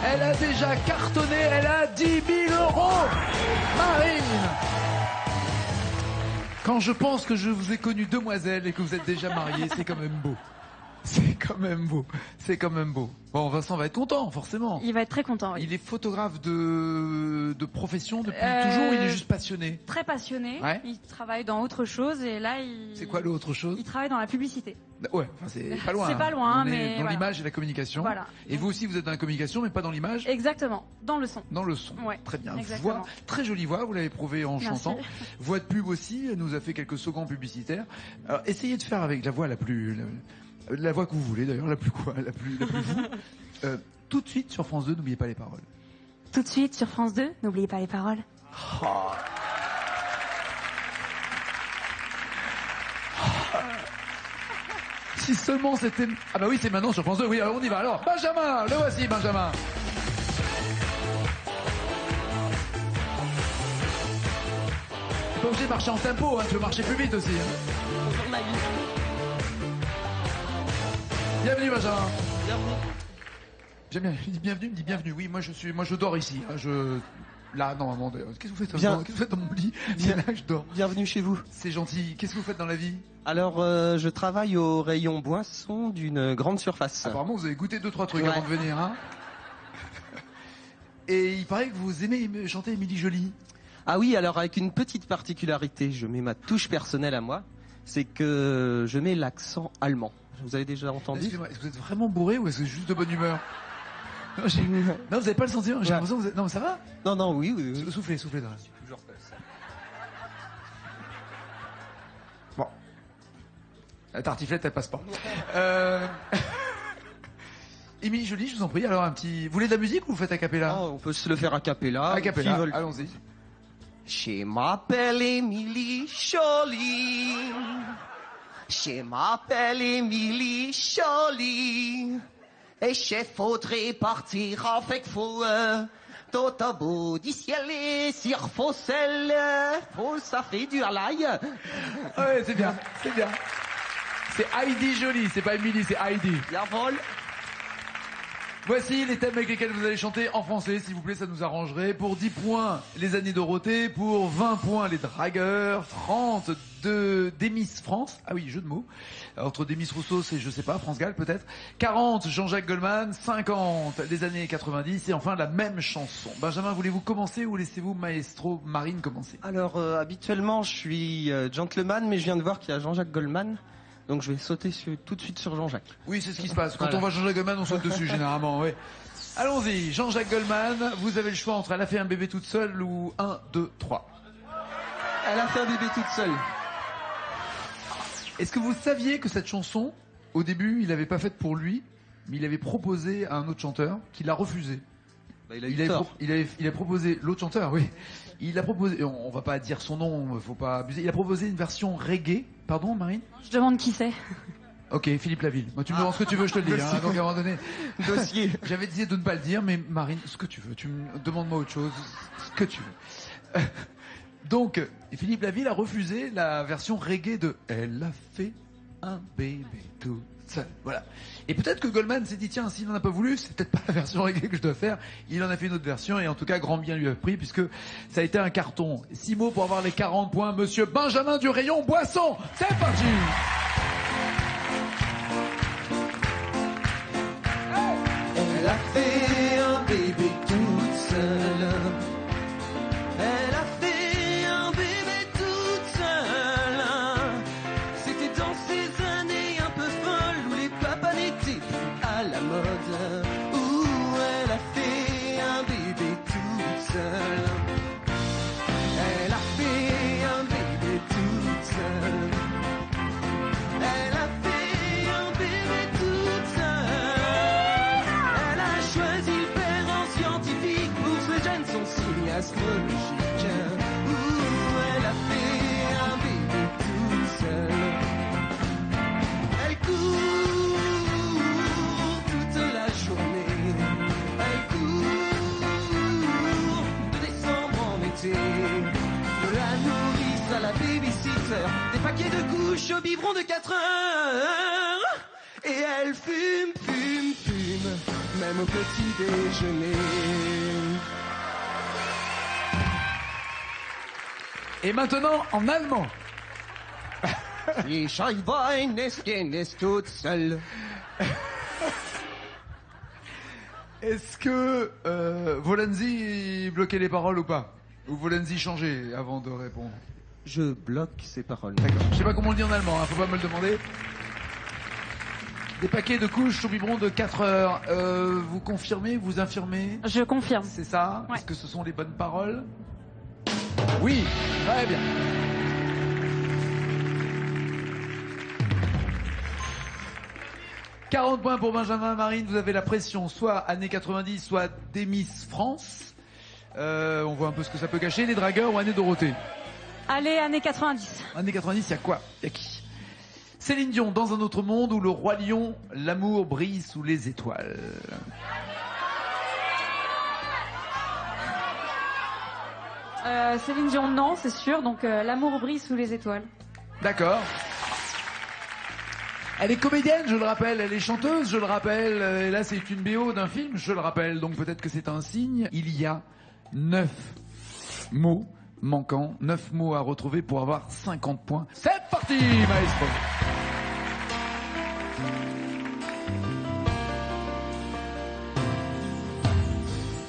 Elle a déjà cartonné, elle a 10 000 €. Marine! Quand je pense que je vous ai connu demoiselle et que vous êtes déjà mariée, c'est quand même beau. C'est quand même beau. C'est quand même beau. Bon, Vincent va être content, forcément. Il va être très content, oui. Il est photographe de profession depuis toujours, il est juste passionné. Très passionné. Ouais. Il travaille dans autre chose et là, C'est quoi l'autre chose? Il travaille dans la publicité. Ouais, enfin, c'est pas loin. C'est pas loin, On est mais dans voilà. l'image et la communication. Voilà. Et vous aussi, vous êtes dans la communication, mais pas dans l'image. Exactement. Dans le son. Dans le son. Ouais. Très bien. Exactement. Voix, très jolie voix, vous l'avez prouvé en Merci. chantant. Voix de pub aussi, elle nous a fait quelques slogans publicitaires. Alors, essayez de faire avec la voix la plus... La voix que vous voulez d'ailleurs, la plus quoi, la plus vous. Tout de suite sur France 2, n'oubliez pas les paroles. Tout de suite sur France 2, n'oubliez pas les paroles. Oh. Si seulement c'était... Ah bah oui, c'est maintenant sur France 2, oui, alors on y va. Alors, Benjamin, le voici Benjamin. T'es pas obligé de marcher en tempo, hein, tu peux marcher plus vite aussi. Hein. Bienvenue Benjamin. Bienvenue. J'aime bien, il dit bienvenue, il me dit bienvenue. Oui, moi je dors ici. Hein, là, normalement, qu'est-ce que vous faites Bien. Qu'est-ce que vous faites dans mon lit? C'est là que je dors. Bienvenue chez vous. C'est gentil. Qu'est-ce que vous faites dans la vie? Alors, je travaille au rayon boisson d'une grande surface. Apparemment, vous avez goûté 2-3 trucs Ouais. avant de venir, hein. Et il paraît que vous aimez chanter Émilie Joly. Ah oui, alors avec une petite particularité, je mets ma touche personnelle à moi, c'est que je mets l'accent allemand. Vous avez déjà entendu? Excusez-moi, est-ce que vous êtes vraiment bourré ou est-ce que c'est juste de bonne humeur? Non, vous n'avez pas le sentiment. J'ai Ouais. l'impression que vous êtes... Non, mais ça va? Non, non, oui, oui, oui. Soufflez, soufflez. Toujours comme ça. Bon. La tartiflette, elle passe pas. Émilie Joly, je vous en prie, alors un petit... Vous voulez de la musique ou vous faites a cappella? Ah, on peut se le faire a cappella. A cappella, S'ils veulent. allons-y. Je m'appelle Émilie Joly. Je m'appelle Émilie Joly. Et je faudrait partir avec vous. Tout au bout du ciel et sur Fossel. Oh, ça fait dur l'ail. Ouais, c'est bien, c'est bien. C'est Heidi Joly, c'est pas Émilie, c'est Heidi. Jawohl. Voici les thèmes avec lesquels vous allez chanter en français, s'il vous plaît, ça nous arrangerait. Pour 10 points, les années Dorothée. Pour 20 points, les dragueurs. 30 des Miss France. Ah oui, jeu de mots. Entre des Miss Rousseau, c'est, je sais pas, France Gall peut-être. 40, Jean-Jacques Goldman. 50, les années 90. Et enfin, la même chanson. Benjamin, voulez-vous commencer ou laissez-vous Maestro Marine commencer? Alors, habituellement, je suis gentleman, mais je viens de voir qu'il y a Jean-Jacques Goldman. Donc je vais sauter tout de suite sur Jean-Jacques. Oui, c'est ce qui se passe. Quand Voilà. on voit Jean-Jacques Goldman, on saute dessus généralement, oui. Allons-y, Jean-Jacques Goldman, vous avez le choix entre Elle a fait un bébé toute seule ou 1, 2, 3. Elle a fait un bébé toute seule. Est-ce que vous saviez que cette chanson, au début, il l'avait pas faite pour lui, mais il avait proposé à un autre chanteur qui l'a refusé. Bah, il a eu tort. Il a proposé, l'autre chanteur, oui. Il a proposé, on va pas dire son nom, faut pas abuser. Il a proposé une version reggae. Pardon, Marine? Je demande qui c'est. Ok, Philippe Laville. Moi, tu me demandes ce que tu veux, je te le dis. Hein, donc à un moment donné, Dossier. j'avais décidé de ne pas le dire, mais Marine, ce que tu veux. Tu me demandes-moi autre chose, ce que tu veux. Donc, Philippe Laville a refusé la version reggae de Elle a fait un bébé tout seul. Voilà. Et peut-être que Goldman s'est dit, tiens, s'il n'en a pas voulu, c'est peut-être pas la version reggae que je dois faire. Il en a fait une autre version et en tout cas, grand bien lui a pris puisque ça a été un carton. 6 mots pour avoir les 40 points. Monsieur Benjamin du rayon boisson. C'est parti! Elle a fait un bébé toute seule. Elle a fait un bébé toute seule. C'était dans ces années un peu folles où les papas n'étaient plus à la mode. Où elle a fait un bébé toute seule. Elle a fait un bébé toute seule. Elle a fait un bébé toute seule. Elle a choisi le père en scientifique pour ce jeune son signe astrologique. Ouh, elle a fait un bébé toute seule. Elle court toute la journée. Elle court de décembre en été. De la nourrice à la babysitter, des paquets de couches au biberon de 4 heures. Et elle fume, fume, fume, même au petit déjeuner. Et maintenant, en allemand. Die Scheibein ist toute seule. Est-ce que Volenzi bloquait les paroles ou pas? Ou Volenzi changeait avant de répondre? Je bloque ces paroles. D'accord. Je sais pas comment on le dit en allemand, hein, faut pas me le demander. Des paquets de couches au biberon de 4 heures. Vous confirmez, vous infirmez? Je confirme. C'est ça? Ouais. Est-ce que ce sont les bonnes paroles? Oui, très bien. « 40 points pour Benjamin Marine, vous avez la pression, soit années 90, soit des Miss France. On voit un peu ce que ça peut cacher, les dragueurs ou années Dorothée. Allez, années 90. Années 90, il y a quoi? Il y a qui? Céline Dion, dans un autre monde où le roi lion, l'amour brille sous les étoiles. Céline Dion, non, c'est sûr. Donc, l'amour brille sous les étoiles. D'accord. Elle est comédienne, je le rappelle, elle est chanteuse, je le rappelle, et là c'est une BO d'un film, je le rappelle, donc peut-être que c'est un signe. Il y a 9 mots manquants, 9 mots à retrouver pour avoir 50 points. C'est parti, maestro.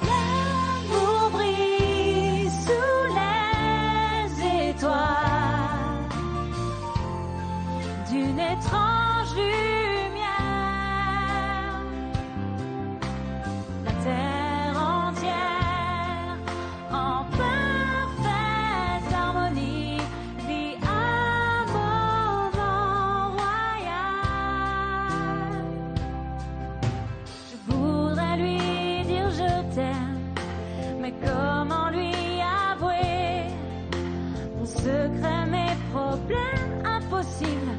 L'amour brille sous les étoiles d'une étrange lumière. La terre entière en parfaite harmonie vit un moment royal. Je voudrais lui dire je t'aime, mais comment lui avouer mon secret, mes problèmes impossibles?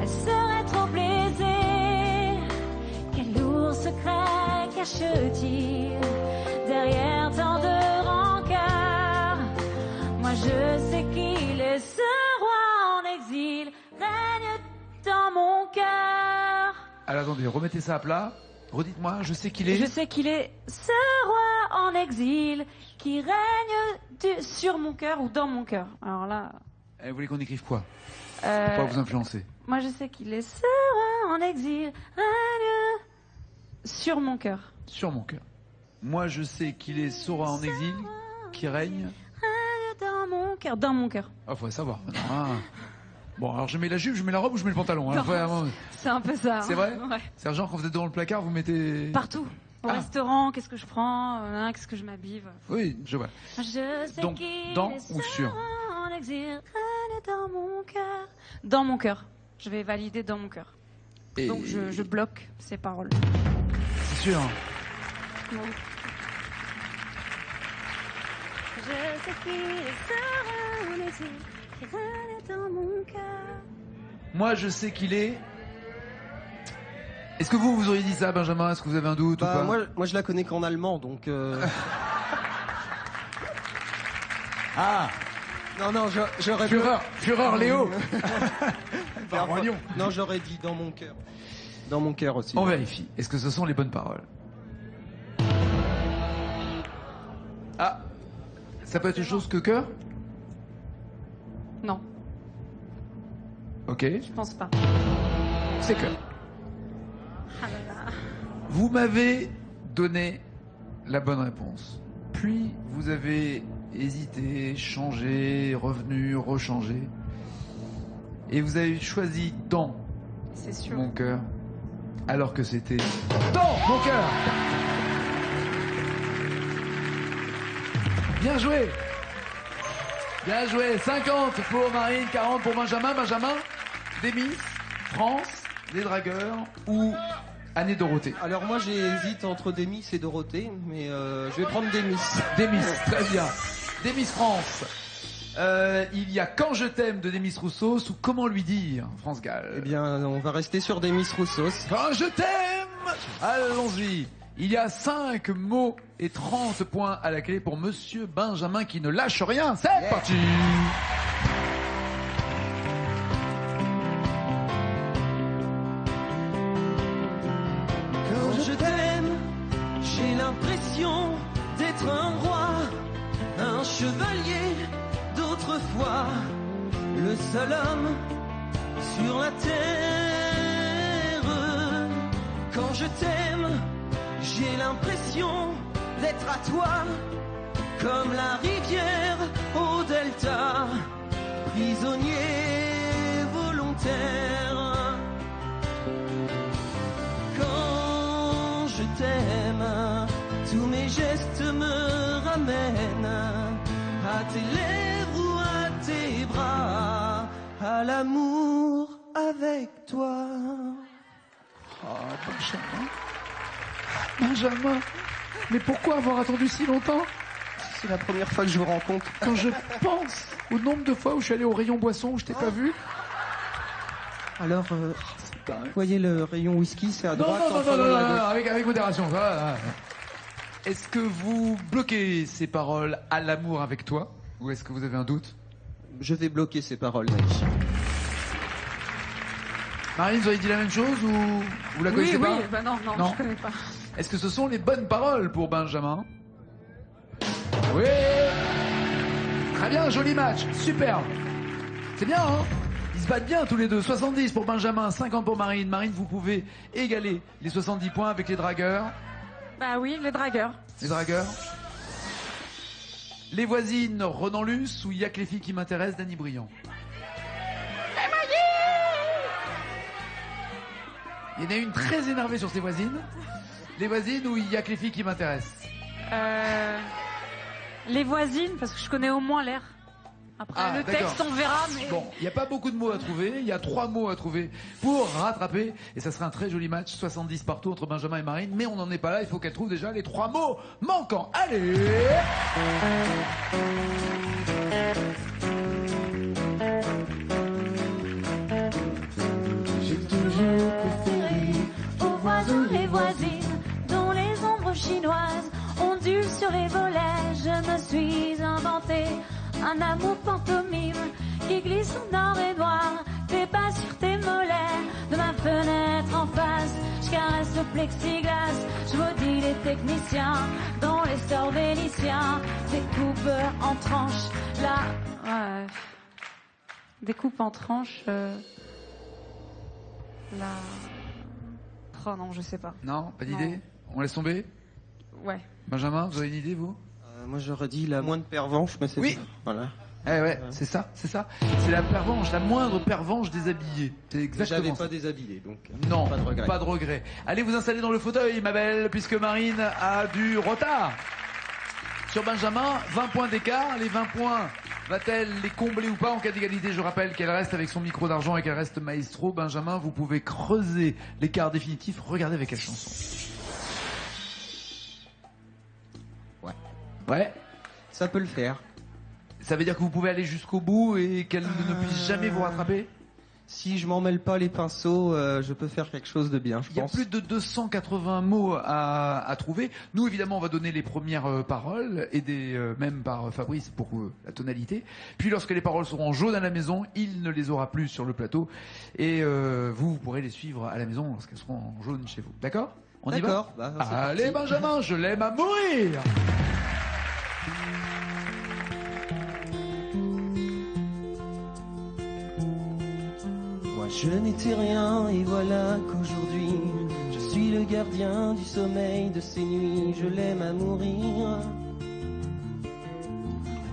Elle serait trop blessée. Quel lourd secret cache-t-il derrière tant de rancœur? Moi je sais qu'il est ce roi en exil, règne dans mon cœur. Alors attendez, remettez ça à plat, redites-moi, je sais qu'il est... Je sais qu'il est ce roi en exil qui règne sur mon cœur ou dans mon cœur. Alors là, Vous voulez qu'on écrive quoi? euh, Pour pas vous influencer. moi je sais qu'il est ce roi en exil, règne sur mon cœur. Sur mon cœur. Moi je sais qu'il est Sora en exil, qui règne... Règne dans mon cœur, dans mon cœur. Ah, faudrait savoir. maintenant, hein. Bon, alors je mets la jupe, je mets la robe ou je mets le pantalon, hein. Non. Vraiment. C'est un peu ça. C'est vrai? Ouais. C'est genre quand vous êtes devant le placard, vous mettez... Partout. Au Ah. restaurant, qu'est-ce que je prends, qu'est-ce que je m'habille. Oui, je vois. Je sais Donc, qu'il dans est ou ce sur? roi en exil, règne dans mon cœur. Dans mon cœur. Je vais valider dans mon cœur. Et... Donc je bloque ces paroles. C'est sûr. Bon. Je sais qu'il est ce roi en exil, qui règne dans mon cœur. Moi, je sais qu'il est... Est-ce que vous auriez dit ça, Benjamin? Est-ce que vous avez un doute ou Bah, pas? moi je la connais qu'en allemand, donc... Ah, Non, j'aurais... Führer Léo. Enfin, Roi Lion. Non, j'aurais dit dans mon cœur. Dans mon cœur aussi. On vérifie. Est-ce que ce sont les bonnes paroles? Ah, ça peut être autre chose que cœur? Non, Ok, je pense pas. c'est cœur. Ah là là. Vous m'avez donné la bonne réponse. Puis, vous avez hésité, changé, revenu, rechangé. Et vous avez choisi dans C'est sûr. mon cœur, alors que c'était dans mon cœur. Bien joué. Bien joué. 50 pour Marine, 40 pour Benjamin. Benjamin, des Miss France, des dragueurs ou Années Dorothée? Alors moi j'hésite entre Demis et Dorothée, mais je vais prendre Demis. Des Miss, très bien. Des Miss France. Il y a Quand je t'aime de Demis Roussos ou Comment lui dire, France Gall. Eh bien, on va rester sur Demis Roussos. Quand je t'aime. Allons-y. Il y a 5 mots et 30 points à la clé pour Monsieur Benjamin qui ne lâche rien. C'est parti. l'impression d'être un roi, un chevalier d'autrefois, le seul homme sur la terre. Quand je t'aime, j'ai l'impression d'être à toi, comme la rivière au delta, prisonnier volontaire. Quand je t'aime, tous mes gestes me ramènent à tes lèvres ou à tes bras, à l'amour avec toi. Oh, Benjamin, mais pourquoi avoir attendu si longtemps? C'est la première fois que je vous rencontre. Quand je pense au nombre de fois où je suis allé au rayon boisson où je t'ai pas vu. Alors, vous voyez le rayon whisky, c'est à droite. Non, enfin, à gauche. avec modération. Voilà. Est-ce que vous bloquez ces paroles à l'amour avec toi? Ou est-ce que vous avez un doute? Je vais bloquer ces paroles, Naïs. Marine, vous avez dit la même chose ou vous la connaissez pas? Oui, bah non, Non. je connais pas. Est-ce que ce sont les bonnes paroles pour Benjamin? Oui. Très bien, joli match, superbe. C'est bien, hein? Ils se battent bien tous les deux. 70 pour Benjamin, 50 pour Marine. Marine, vous pouvez égaler les 70 points avec les dragueurs. Bah oui, les dragueurs. Les dragueurs. Les voisines, Renan Luce ou Y'a que les filles qui m'intéressent, Danny Briand. Il y en a une très énervée sur ses voisines. Les voisines ou Il y a que les filles qui m'intéressent. Les voisines, parce que je connais au moins l'air. Après, le d'accord. texte, on verra, mais... Bon, il n'y a pas beaucoup de mots à trouver. Il y a 3 mots à trouver pour rattraper. Et ça serait un très joli match, 70 partout entre Benjamin et Marine. Mais on n'en est pas là. Il faut qu'elle trouve déjà les 3 mots manquants. Allez! J'ai toujours préféré Aux voisins, les voisines, dont les ombres chinoises ondulent sur les volets, je me suis inventé un amour pantomime qui glisse en or et noir, tes pas sur tes mollets, de ma fenêtre en face, je caresse le plexiglas, je maudis les techniciens, dans les stores vénitiens, découpe en tranches, là, ouais, découpe en tranches, là... Oh non, je sais pas. Non, pas d'idée? On laisse tomber? Ouais. Benjamin, vous avez une idée, vous? Moi, j'aurais dit la moindre pervenche, mais c'est Oui. ça. Voilà. Eh ouais, c'est ça. C'est la pervenche, la moindre pervenche déshabillée. C'est exactement J'avais ça. pas déshabillé, donc Non, pas de regret. Allez vous installer dans le fauteuil, ma belle, puisque Marine a du retard. Sur Benjamin, 20 points d'écart. Les 20 points, va-t-elle les combler ou pas en cas d'égalité? Je rappelle qu'elle reste avec son micro d'argent et qu'elle reste maestro. Benjamin, vous pouvez creuser l'écart définitif. Regardez avec quelle chanson. Ouais. Ça peut le faire. Ça veut dire que vous pouvez aller jusqu'au bout et qu'elle ne puisse jamais vous rattraper? Si je m'en mêle pas les pinceaux, je peux faire quelque chose de bien, je Il y a pense. plus de 280 mots à trouver. Nous, évidemment, on va donner les premières paroles, aidées même par Fabrice pour la tonalité. Puis, lorsque les paroles seront jaunes à la maison, il ne les aura plus sur le plateau. Et vous pourrez les suivre à la maison lorsqu'elles seront en jaune chez vous. D'accord? On y va? D'accord. Bah, c'est Allez, parti. Benjamin, je l'aime à mourir! Moi je n'étais rien et voilà qu'aujourd'hui je suis le gardien du sommeil de ces nuits. Je l'aime à mourir.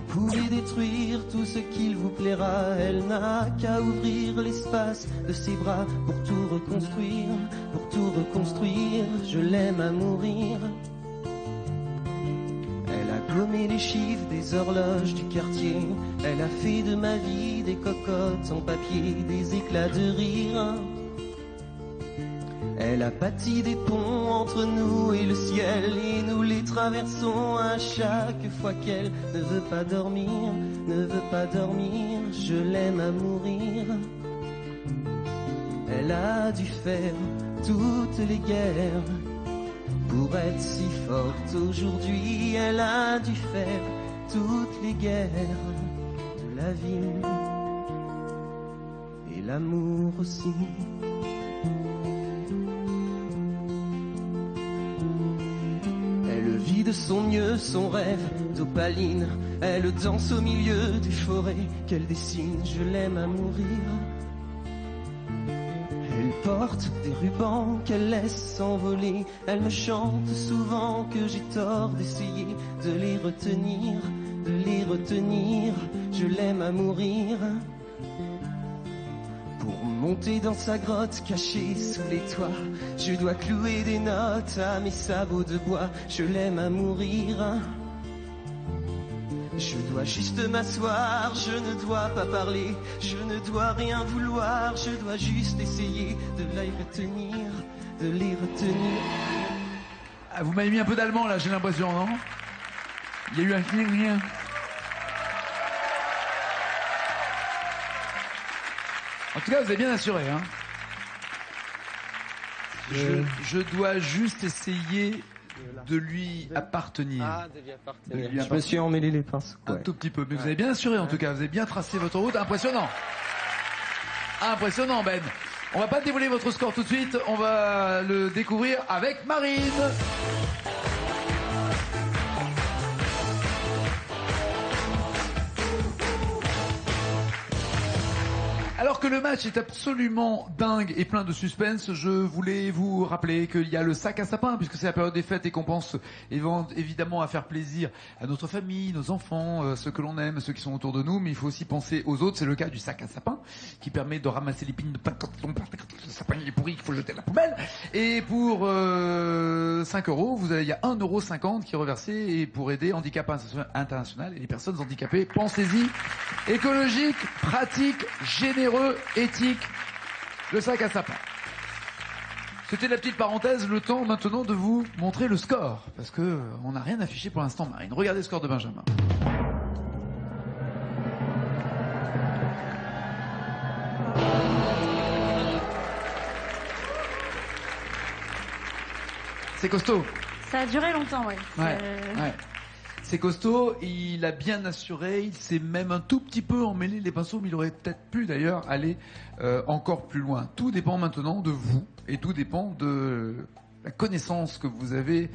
Vous pouvez détruire tout ce qu'il vous plaira. Elle n'a qu'à ouvrir l'espace de ses bras pour tout reconstruire, pour tout reconstruire. Je l'aime à mourir. Elle a gommé les chiffres des horloges du quartier. Elle a fait de ma vie des cocottes en papier, des éclats de rire. Elle a bâti des ponts entre nous et le ciel, et nous les traversons à chaque fois qu'elle ne veut pas dormir, ne veut pas dormir. Je l'aime à mourir. Elle a dû faire toutes les guerres pour être si forte aujourd'hui. Elle a dû faire toutes les guerres de la vie et l'amour aussi. Elle vit de son mieux, son rêve d'opaline. Elle danse au milieu des forêts qu'elle dessine, je l'aime à mourir. Elle porte des rubans qu'elle laisse s'envoler. Elle me chante souvent que j'ai tort d'essayer de les retenir, de les retenir. Je l'aime à mourir. Pour monter dans sa grotte cachée sous les toits, je dois clouer des notes à mes sabots de bois. Je l'aime à mourir. Je dois juste m'asseoir, je ne dois pas parler, je ne dois rien vouloir, je dois juste essayer de les retenir, de les retenir. Ah, vous m'avez mis un peu d'allemand là, j'ai l'impression, non? Il y a eu un rien. En tout cas, vous avez bien assuré, hein. Je dois juste essayer de lui appartenir. Ah, de lui appartenir. Je me suis emmêlé les pinces. Un tout petit peu, mais vous avez bien assuré en tout cas, vous avez bien tracé votre route, impressionnant. Impressionnant Ben. On va pas dévoiler votre score tout de suite, on va le découvrir avec Marine. Alors que le match est absolument dingue et plein de suspense, je voulais vous rappeler qu'il y a le sac à sapin, puisque c'est la période des fêtes et qu'on pense évidemment à faire plaisir à notre famille, nos enfants, ceux que l'on aime, ceux qui sont autour de nous, mais il faut aussi penser aux autres. C'est le cas du sac à sapin, qui permet de ramasser les pines de pain quand le sapin il est pourri, il faut le jeter à la poubelle. Et pour 5 €, il y a 1,50 € qui est reversé et pour aider Handicap International et les personnes handicapées. Pensez-y. Écologique, pratique, généreux, éthique, le sac à sapin. C'était la petite parenthèse, le temps maintenant de vous montrer le score, parce que on n'a rien affiché pour l'instant, Marine. Regardez le score de Benjamin. C'est costaud. Ça a duré longtemps, ouais. Ouais. C'est costaud, il a bien assuré, il s'est même un tout petit peu emmêlé les pinceaux, mais il aurait peut-être pu d'ailleurs aller encore plus loin. Tout dépend maintenant de vous, et tout dépend de la connaissance que vous avez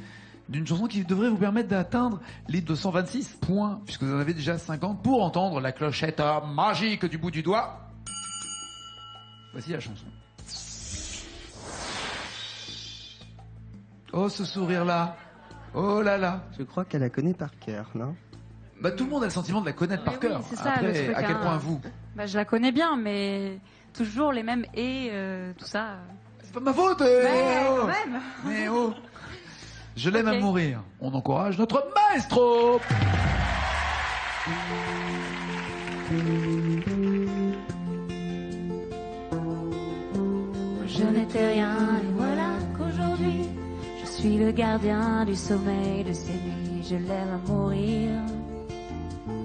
d'une chanson qui devrait vous permettre d'atteindre les 226 points, puisque vous en avez déjà 50 pour entendre la clochette magique du bout du doigt. Voici la chanson. Oh, ce sourire-là. Oh là là. Je crois qu'elle la connaît par cœur, non? Bah, tout le monde a le sentiment de la connaître par cœur. C'est ça, après, le truc, à quel point vous? Bah, je la connais bien, mais toujours les mêmes tout ça. C'est pas ma faute. Quand même. Mais oh. Je l'aime à Ok. mourir. On encourage notre maestro. Je n'étais rien et voilà qu'aujourd'hui je suis le gardien du sommeil de ces nuits. Je l'aime à mourir.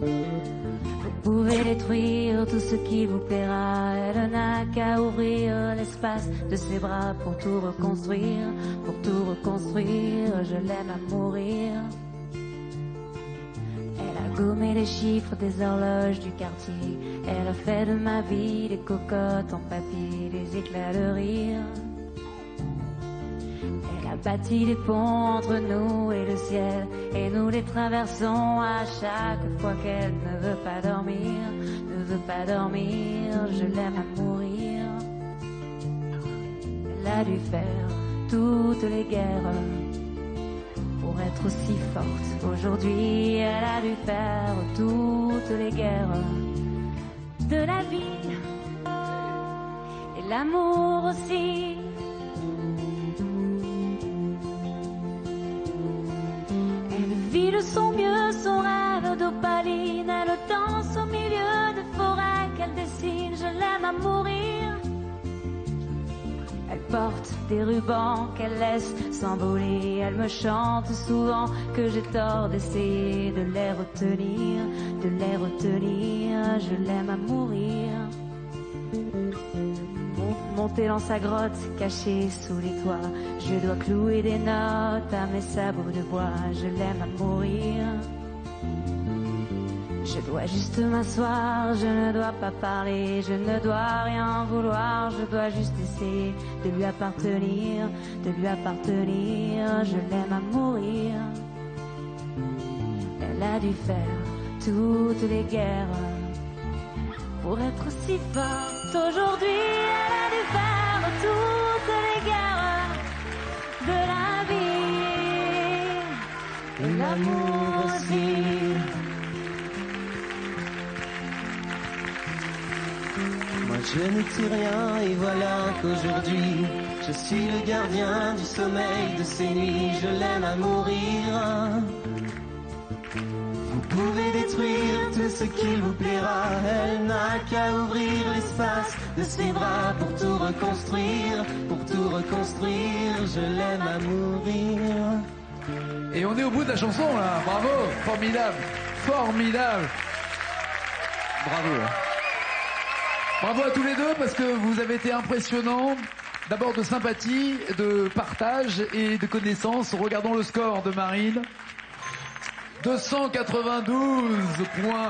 Vous pouvez détruire tout ce qui vous plaira. Elle n'a qu'à ouvrir l'espace de ses bras pour tout reconstruire. Pour tout reconstruire, je l'aime à mourir. Elle a gommé les chiffres des horloges du quartier. Elle a fait de ma vie des cocottes en papier, des éclats de rire. Elle a bâti des ponts entre nous et le ciel, et nous les traversons à chaque fois qu'elle ne veut pas dormir, ne veut pas dormir. Je l'aime à mourir. Elle a dû faire toutes les guerres pour être aussi forte. Aujourd'hui, elle a dû faire toutes les guerres de la vie et l'amour aussi. Elle vit de son mieux son rêve d'opaline. Elle danse au milieu des forêts qu'elle dessine. Je l'aime à mourir. Elle porte des rubans qu'elle laisse s'envoler. Elle me chante souvent que j'ai tort d'essayer de les retenir, de les retenir. Je l'aime à mourir. Monter dans sa grotte cachée sous les toits, je dois clouer des notes à mes sabots de bois. Je l'aime à mourir. Je dois juste m'asseoir, je ne dois pas parler, je ne dois rien vouloir, je dois juste essayer de lui appartenir, de lui appartenir. Je l'aime à mourir. Elle a dû faire toutes les guerres pour être aussi forte aujourd'hui. Elle a dû faire toutes les guerres de la vie et l'amour aussi. Moi je ne dis rien et voilà qu'aujourd'hui je suis le gardien du sommeil de ces nuits. Je l'aime à mourir. Vous pouvez détruire tout ce qu'il vous plaira. Elle n'a qu'à ouvrir l'espace de ses bras pour tout reconstruire. Pour tout reconstruire, je l'aime à mourir. Et on est au bout de la chanson là, bravo, formidable, formidable. Bravo. Bravo à tous les deux parce que vous avez été impressionnants. D'abord de sympathie, de partage et de connaissance. Regardons le score de Marine. 292 points.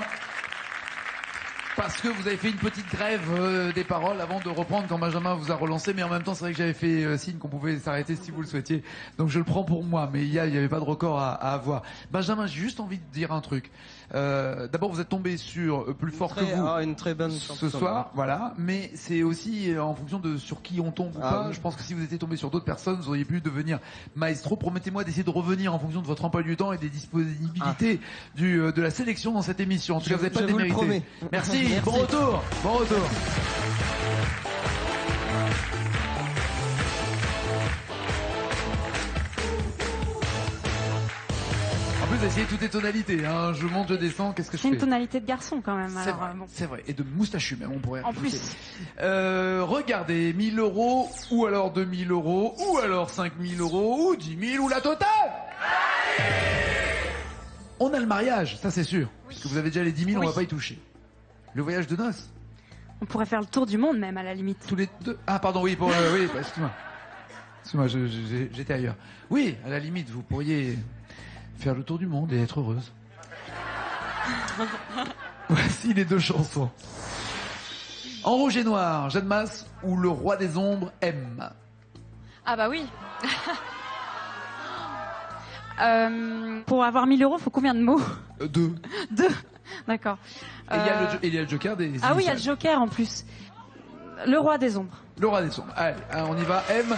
Parce que vous avez fait une petite grève des paroles avant de reprendre quand Benjamin vous a relancé. Mais en même temps, c'est vrai que j'avais fait signe qu'on pouvait s'arrêter si vous le souhaitiez. Donc je le prends pour moi. Mais il y avait pas de record à avoir. Benjamin, j'ai juste envie de dire un truc. D'abord, vous êtes tombé sur Plus fort que vous une très bonne ce soir, voilà. Mais c'est aussi en fonction de sur qui on tombe ou pas. Oui. Je pense que si vous étiez tombé sur d'autres personnes, vous auriez pu devenir maestro. Promettez-moi d'essayer de revenir en fonction de votre emploi du temps et des disponibilités de la sélection dans cette émission. En tout cas, vous n'avez pas je vous le démérité. promets. Merci. Merci. Bon retour. Bon retour. En plus, essayez toutes les tonalités. Hein. Je monte, je descends. Qu'est-ce que je C'est fais? une tonalité de garçon quand même. C'est Alors, vrai, bon. c'est vrai. Et de moustachu même, on pourrait En rajouter. plus. Regardez, 1000 euros, ou alors 2000 euros, ou alors 5000 euros, ou 10 000, ou la totale. On a le mariage, ça c'est sûr. Parce que vous avez déjà les 10 000, on Oui. va pas y toucher. Le voyage de noces, On pourrait faire le tour du monde même à la limite. tous les deux. Ah pardon, oui, oui, excuse-moi. Excuse-moi, j'étais ailleurs. Oui, à la limite, vous pourriez faire le tour du monde et être heureuse. Voici les deux chansons. En rouge et noir, Jeanne Masse ou Le Roi des Ombres, M. Ah bah oui. Pour avoir 1000 euros, faut combien de mots? Deux. 2. D'accord. Et il y a le Joker des Ah oui, il y a le initiales. Joker en plus. Le Roi des Ombres. Le Roi des Ombres. Allez, on y va. M.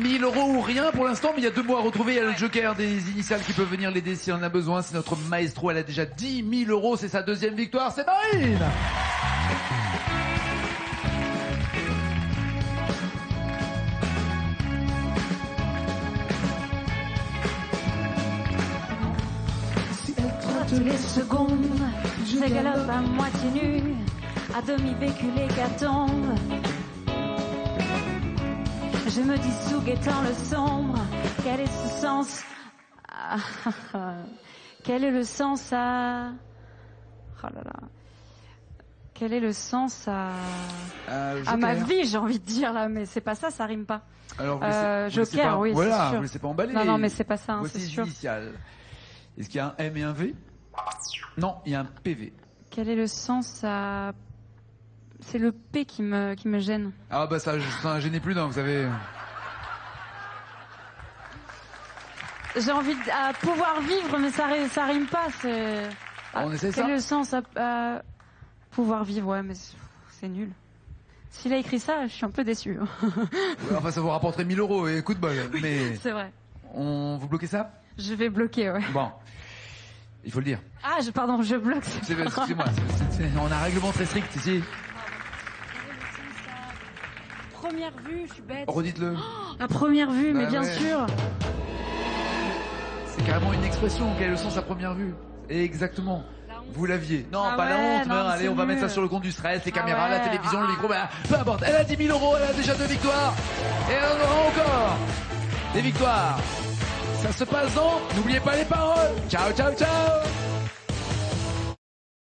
1000 euros ou rien pour l'instant, mais il y a 2 mots à retrouver. Il y a le Joker des initiales qui peut venir l'aider si on en a besoin. C'est notre maestro. Elle a déjà 10 000 euros. C'est sa deuxième victoire. C'est Marine. Toutes les secondes, je galope à moitié nu, à demi vécu l'hécatombe. Je me dissous guettant le sombre. Quel est ce sens Quel est le sens à... Oh là là. Quel est le sens à ma vie, j'ai envie de dire là, mais c'est pas ça, ça rime pas. Alors, vous laissez Joker, pas, oui, voilà, c'est sûr. vous laissez pas emballer. Non, non, mais c'est pas ça, hein, Voici c'est les sûr. initiales. Est-ce qu'il y a un M et un V? Non, il y a un PV. Quel est le sens à... C'est le P qui me gêne. Ah bah ça en gênait plus d'un, vous savez. J'ai envie de à pouvoir vivre, mais ça rime pas. On essaie Quel ça. est le sens à pouvoir vivre? Ouais, mais c'est nul. S'il a écrit ça, je suis un peu déçue. Enfin, ça vous rapporterait 1000 euros et coup de bol. Mais C'est vrai. vous bloquez ça? Je vais bloquer, ouais. Bon, il faut le dire. Ah, pardon, je bloque. Excusez-moi, on a un règlement très strict ici. Première vue, je suis bête. Redites-le. La première vue, mais Bah bien ouais. sûr. C'est carrément une expression. Quel est le sens à première vue? Exactement. Vous l'aviez. Non, Ah pas la ouais, honte, non, mais mais allez, c'est on va mettre ça nul. sur le compte du stress, les Ah caméras, la ouais. télévision, le micro, bah, peu importe. Elle a 10 000 euros, elle a déjà 2 victoires. Et elle en aura encore des victoires. Ça se passe dans, n'oubliez pas les paroles. Ciao, ciao, ciao.